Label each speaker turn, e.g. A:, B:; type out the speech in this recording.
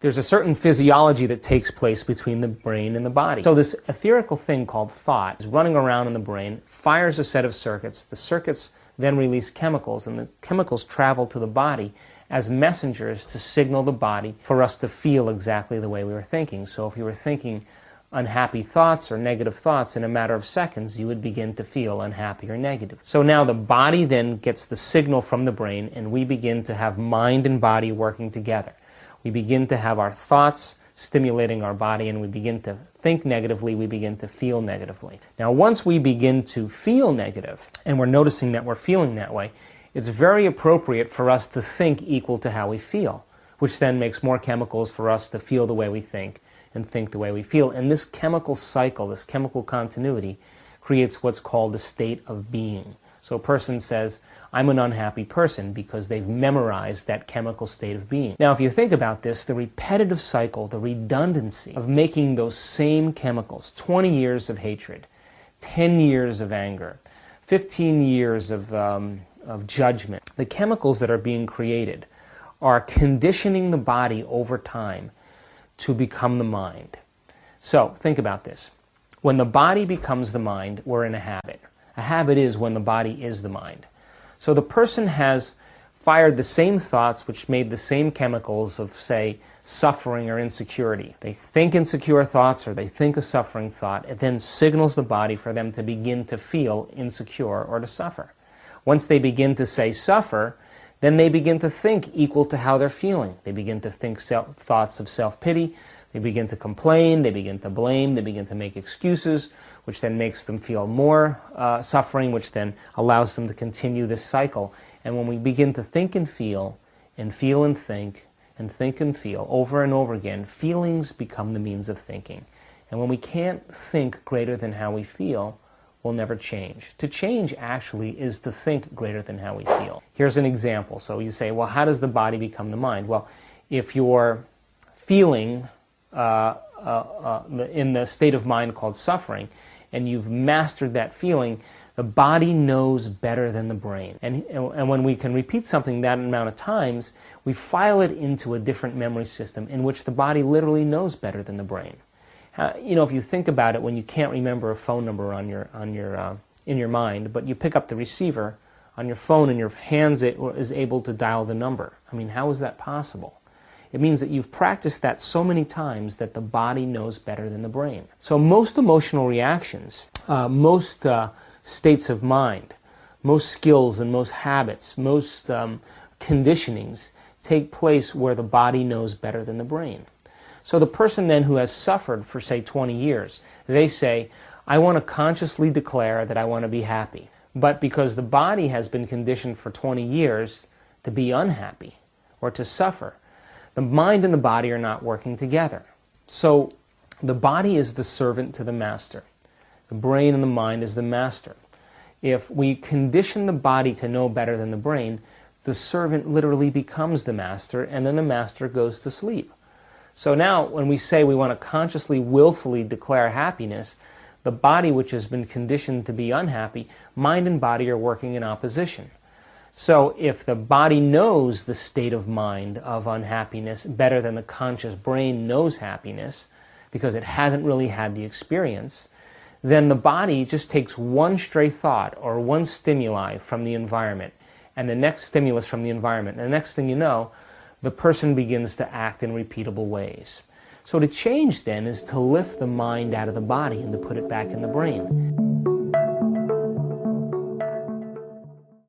A: There's a certain physiology that takes place between the brain and the body. So this etherical thing called thought is running around in the brain, fires a set of circuits. The circuits then release chemicals, and the chemicals travel to the body as messengers to signal the body for us to feel exactly the way we were thinking. So if you were thinking unhappy thoughts or negative thoughts, in a matter of seconds you would begin to feel unhappy or negative. So now the body then gets the signal from the brain, and we begin to have mind and body working together. We begin to have our thoughts stimulating our body, and we begin to think negatively, we begin to feel negatively. Now once we begin to feel negative, and we're noticing that we're feeling that way, it's very appropriate for us to think equal to how we feel, which then makes more chemicals for us to feel the way we think and think the way we feel. And this chemical cycle, this chemical continuity, creates what's called a state of being. So a person says, I'm an unhappy person, because they've memorized that chemical state of being. Now if you think about this, the repetitive cycle, the redundancy of making those same chemicals, 20 years of hatred, 10 years of anger, 15 years of judgment, the chemicals that are being created are conditioning the body over time to become the mind. So think about this. When the body becomes the mind, we're in a habit. A habit is when the body is the mind. So the person has fired the same thoughts which made the same chemicals of, say, suffering or insecurity. They think insecure thoughts or they think a suffering thought. It then signals the body for them to begin to feel insecure or to suffer. Once they begin to say suffer, then they begin to think equal to how they're feeling. They begin to think thoughts of self-pity. They begin to complain, they begin to blame, they begin to make excuses, which then makes them feel more suffering, which then allows them to continue this cycle. And when we begin to think and feel and think and feel over and over again, feelings become the means of thinking. And when we can't think greater than how we feel, we'll never change. To change actually is to think greater than how we feel. Here's an example. So you say, well, how does the body become the mind? Well, if you're feeling in the state of mind called suffering, and you've mastered that feeling, the body knows better than the brain. And when we can repeat something that amount of times, we file it into a different memory system in which the body literally knows better than the brain. You know, if you think about it, when you can't remember a phone number in your mind, but you pick up the receiver on your phone and your hands is able to dial the number. I mean, how is that possible? It means that you've practiced that so many times that the body knows better than the brain. So most emotional reactions, most states of mind, most skills and most habits, most conditionings take place where the body knows better than the brain. So the person then who has suffered for, say, 20 years, they say, I want to consciously declare that I want to be happy. But because the body has been conditioned for 20 years to be unhappy or to suffer, the mind and the body are not working together. So the body is the servant to the master. The brain and the mind is the master. If we condition the body to know better than the brain, the servant literally becomes the master, and then the master goes to sleep. So now when we say we want to consciously, willfully declare happiness, the body, which has been conditioned to be unhappy, mind and body are working in opposition. So if the body knows the state of mind of unhappiness better than the conscious brain knows happiness, because it hasn't really had the experience, then the body just takes one stray thought or one stimuli from the environment and the next stimulus from the environment. And the next thing you know, the person begins to act in repeatable ways. So to change then is to lift the mind out of the body and to put it back in the brain.